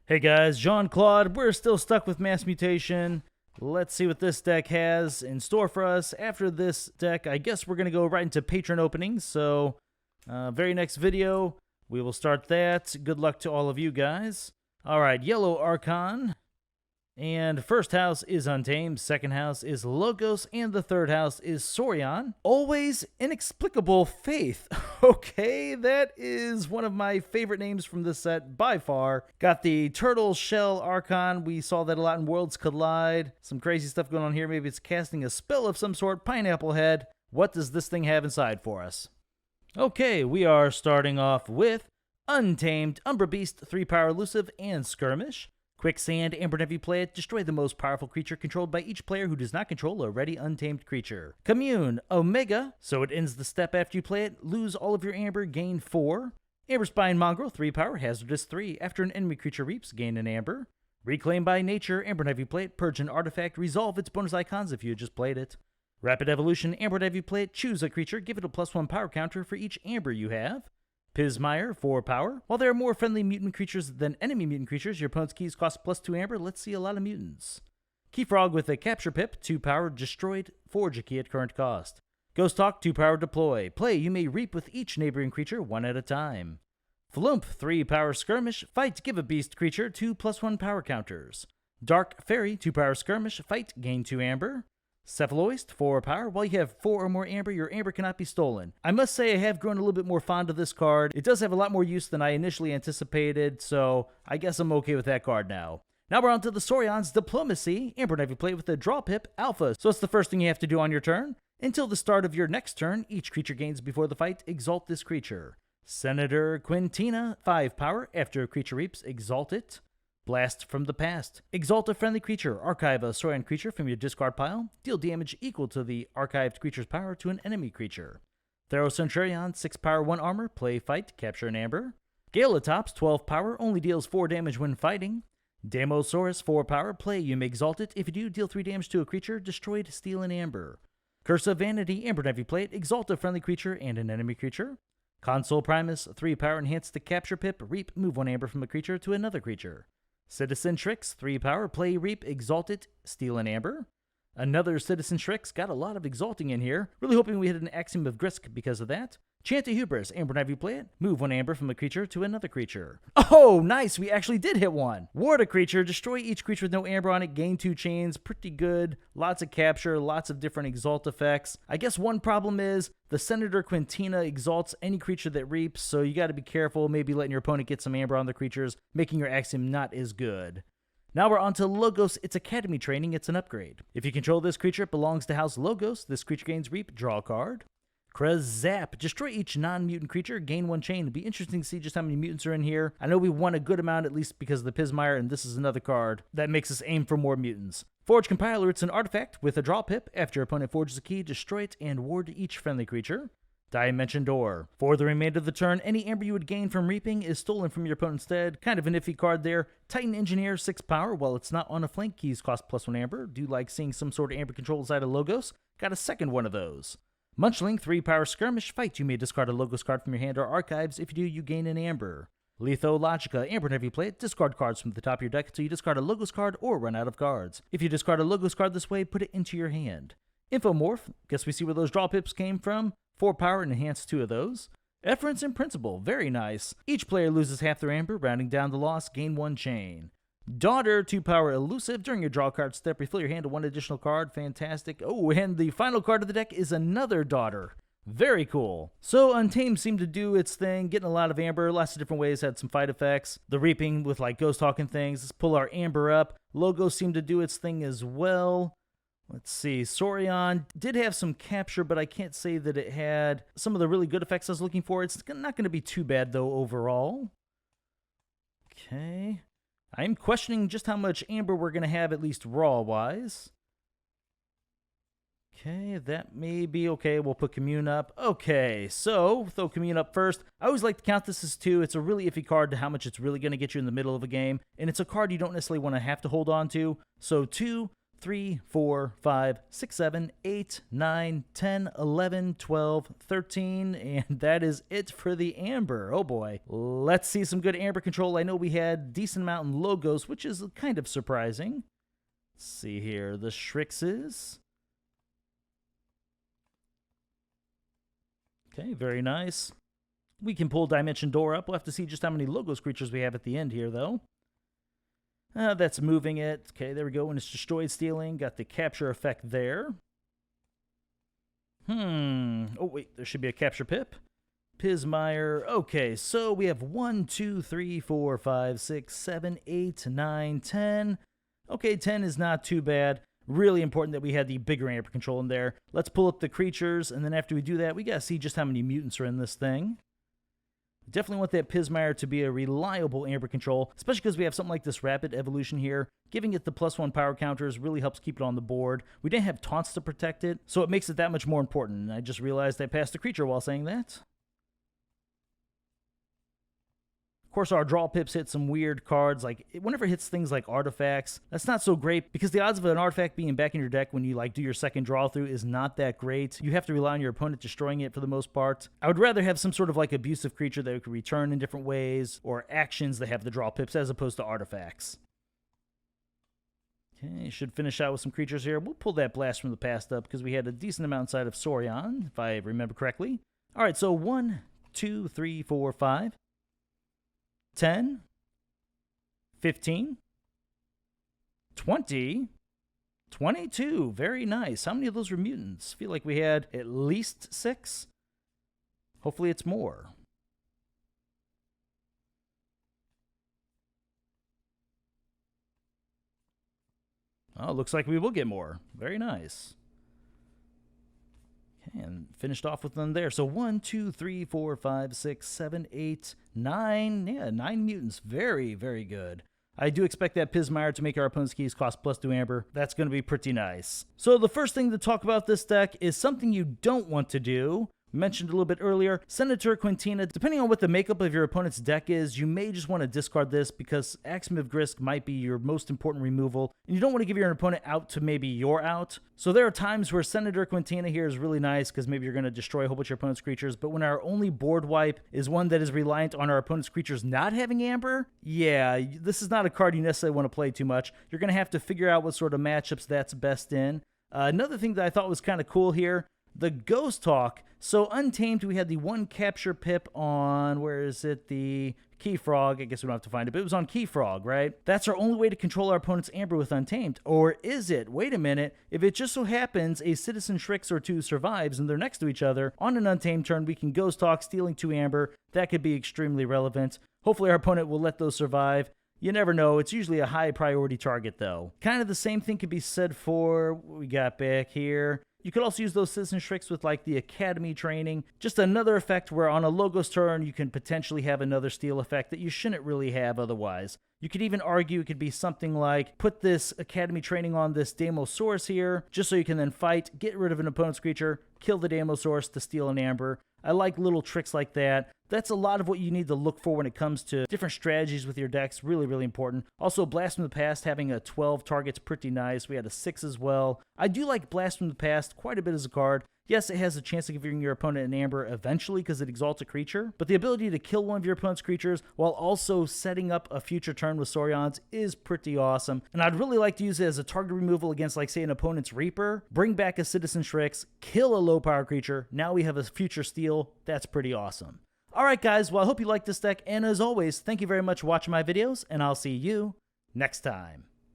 Hey guys, Jean Claude. We're still stuck with Mass Mutation. Let's see what this deck has in store for us. After this deck, I guess we're going to go right into patron openings. So, very next video, we will start that. Good luck to all of you guys. Alright, Yellow Archon. And first house is Untamed, second house is Logos, and the third house is Saurian. Always Inexplicable Faith. Okay, that is one of my favorite names from this set by far. Got the Turtle Shell Archon. We saw that a lot in Worlds Collide. Some crazy stuff going on here. Maybe it's casting a spell of some sort. Pineapple Head. What does this thing have inside for us? Okay, we are starting off with Untamed, Umbra-Beast, 3-power elusive, and Skirmish. Quicksand, and whenever you play it, destroy the most powerful creature controlled by each player who does not control a ready untamed creature. Commune, Omega, so it ends the step after you play it. Lose all of your amber, gain 4. Emberspine Mongrel, 3-power, hazardous 3. After an enemy creature reaps, gain an amber. Reclaim by Nature, and whenever you play it, purge an artifact, resolve its bonus icons if you just played it. Rapid Evolution, and whenever you play it, choose a creature, give it a +1 power counter for each amber you have. Pismire, 4 power. While there are more friendly mutant creatures than enemy mutant creatures, your opponent's keys cost +2 amber. Let's see a lot of mutants. Keyforge with a Capture Pip, 2 power, destroyed, forge a key at current cost. Ghosthawk, 2 power, deploy. Play, you may reap with each neighboring creature, 1 at a time. Flump, 3 power, skirmish. Fight, give a beast creature 2 +1 power counters. Dark Faerie, 2 power, skirmish. Fight, gain 2 amber. Cephaloist, 4 power. While you have 4 or more amber, your amber cannot be stolen. I must say I have grown a little bit more fond of this card. It does have a lot more use than I initially anticipated, so I guess I'm okay with that card now. Now we're on to the Saurian's Diplomacy. Amber Knife you play with the Draw Pip Alpha, so it's the first thing you have to do on your turn. Until the start of your next turn, each creature gains before the fight, exalt this creature. Senator Quintina, 5 power. After a creature reaps, exalt it. Blast from the Past. Exalt a friendly creature. Archive a Saurian creature from your discard pile. Deal damage equal to the archived creature's power to an enemy creature. Thero Centurion, 6 power, 1 armor. Play, fight, capture an amber. Galatops, 12 power. Only deals 4 damage when fighting. Damosaurus, 4 power. Play, you may exalt it. If you do, deal 3 damage to a creature. Destroyed, steal an amber. Curse of Vanity. Amber Knife you play it. Exalt a friendly creature and an enemy creature. Console Primus, 3 power. Enhance the Capture Pip. Reap, move 1 amber from a creature to another creature. Citizen Tricks, 3 power, play, reap, exalt it, steal an amber. Another Citizen Tricks, got a lot of exalting in here. Really hoping we hit an Axiom of Grisk because of that. Chant a Hubris, amber whenever you play it, move 1 amber from a creature to another creature. Oh, nice, we actually did hit one. Ward a creature, destroy each creature with no amber on it, gain 2 chains, pretty good. Lots of capture, lots of different exalt effects. I guess one problem is the Senator Quintina exalts any creature that reaps, so you gotta be careful, maybe letting your opponent get some amber on the creatures, making your Axiom not as good. Now we're on to Logos. It's Academy Training. It's an upgrade. If you control this creature, it belongs to House Logos. This creature gains reap, draw a card. Zap. Destroy each non-mutant creature, gain 1 chain. It'd be interesting to see just how many mutants are in here. I know we won a good amount, at least because of the Pismire, and this is another card that makes us aim for more mutants. Forge Compiler. It's an artifact with a draw pip. After your opponent forges a key, destroy it and ward each friendly creature. Dimension Door. For the remainder of the turn, any amber you would gain from reaping is stolen from your opponent's stead. Kind of an iffy card there. Titan Engineer, 6 power. While it's not on a flank, keys cost +1 amber. Do like seeing some sort of amber control inside of Logos? Got a second one of those. Munchling, 3 power, skirmish. Fight, you may discard a Logos card from your hand or archives. If you do, you gain an amber. Lithologica. Amber whenever you play it, discard cards from the top of your deck until you discard a Logos card or run out of cards. If you discard a Logos card this way, put it into your hand. Infomorph. Guess we see where those draw pips came from. 4 power and enhance 2 of those. Efference in Principle. Very nice. Each player loses half their amber, rounding down the loss, gain 1 chain. Daughter, 2 power, elusive. During your draw card step, refill your hand to 1 additional card. Fantastic. Oh, and the final card of the deck is another Daughter. Very cool. So Untamed seemed to do its thing, getting a lot of amber, lots of different ways, had some fight effects. The reaping with like Ghosthawk and things. Let's pull our amber up. Logo seemed to do its thing as well. Let's see, Saurian did have some capture, but I can't say that it had some of the really good effects I was looking for. It's not going to be too bad, though, overall. Okay. I'm questioning just how much amber we're going to have, at least raw-wise. Okay, that may be okay. We'll put Commune up. Okay, so throw Commune up first. I always like to count this as 2. It's a really iffy card to how much it's really going to get you in the middle of a game, and it's a card you don't necessarily want to have to hold on to. So 2... 3, 4, 5, 6, 7, 8, 9, 10, 11, 12, 13, and that is it for the Amber. Oh boy. Let's see some good Amber control. I know we had decent amount in logos, which is kind of surprising. Let's see here. The Shrixes. Okay, very nice. We can pull Dimension Door up. We'll have to see just how many logos creatures we have at the end here, though. That's moving it. Okay, there we go. When it's destroyed, stealing. Got the capture effect there. Oh, wait. There should be a capture pip. Pismire. Okay, so we have 1, 2, 3, 4, 5, 6, 7, 8, 9, 10. Okay, 10 is not too bad. Really important that we had the bigger Amber control in there. Let's pull up the creatures, and then after we do that, we gotta see just how many mutants are in this thing. Definitely want that Pismire to be a reliable Amber control, especially because we have something like this rapid evolution here. Giving it the +1 power counters really helps keep it on the board. We didn't have taunts to protect it, so it makes it that much more important. And I just realized I passed the creature while saying that. Of course, our draw pips hit some weird cards, like whenever it hits things like artifacts, that's not so great because the odds of an artifact being back in your deck when you do your second draw through is not that great. You have to rely on your opponent destroying it for the most part. I would rather have some sort of like abusive creature that we could return in different ways, or actions that have the draw pips as opposed to artifacts. Okay, should finish out with some creatures here. We'll pull that Blast from the Past up because we had a decent amount inside of Saurian, if I remember correctly. All right, so 1, 2, 3, 4, 5. 10, 15, 20, 22. Very nice. How many of those were mutants? I feel like we had at least 6. Hopefully it's more. Oh, looks like we will get more. Very nice. And finished off with them there. So 1, 2, 3, 4, 5, 6, 7, 8, 9. Yeah, 9 mutants. Very, very good. I do expect that Pismire to make our opponent's keys cost +2 Amber. That's going to be pretty nice. So the first thing to talk about this deck is something you don't want to do. Mentioned a little bit earlier, Senator Quintina. Depending on what the makeup of your opponent's deck is, you may just want to discard this because Axim of Grisk might be your most important removal, and you don't want to give your opponent out to maybe you're out. So there are times where Senator Quintina here is really nice because maybe you're going to destroy a whole bunch of your opponent's creatures, but when our only board wipe is one that is reliant on our opponent's creatures not having Amber, yeah, this is not a card you necessarily want to play too much. You're going to have to figure out what sort of matchups that's best in. Another thing that I thought was kind of cool here, the Ghosthawk. So Untamed, we had the 1 capture pip on, where is it, the Keyfrog. I guess we don't have to find it, but it was on Keyfrog, right? That's our only way to control our opponent's Amber with Untamed. Or is it? Wait a minute. If it just so happens a Citizen Shrix or 2 survives and they're next to each other, on an Untamed turn, we can Ghosthawk, stealing 2 Amber. That could be extremely relevant. Hopefully our opponent will let those survive. You never know. It's usually a high priority target, though. Kind of the same thing could be said for what we got back here. You could also use those Citizen Shrix with like the Academy training. Just another effect where on a Logos turn, you can potentially have another steal effect that you shouldn't really have otherwise. You could even argue it could be something like, put this Academy training on this Damosaurus here, just so you can then fight, get rid of an opponent's creature, kill the Damosaurus to steal an Amber. I like little tricks like that. That's a lot of what you need to look for when it comes to different strategies with your decks. Really, really important. Also, Blast from the Past, having a 12 target's pretty nice. We had a 6 as well. I do like Blast from the Past quite a bit as a card. Yes, it has a chance of giving your opponent an Amber eventually because it exalts a creature, but the ability to kill one of your opponent's creatures while also setting up a future turn with Saurians is pretty awesome. And I'd really like to use it as a target removal against, like, say, an opponent's Reaper, bring back a Citizen Shrix, kill a low power creature. Now we have a future steal. That's pretty awesome. Alright guys, well I hope you liked this deck, and as always, thank you very much for watching my videos, and I'll see you next time.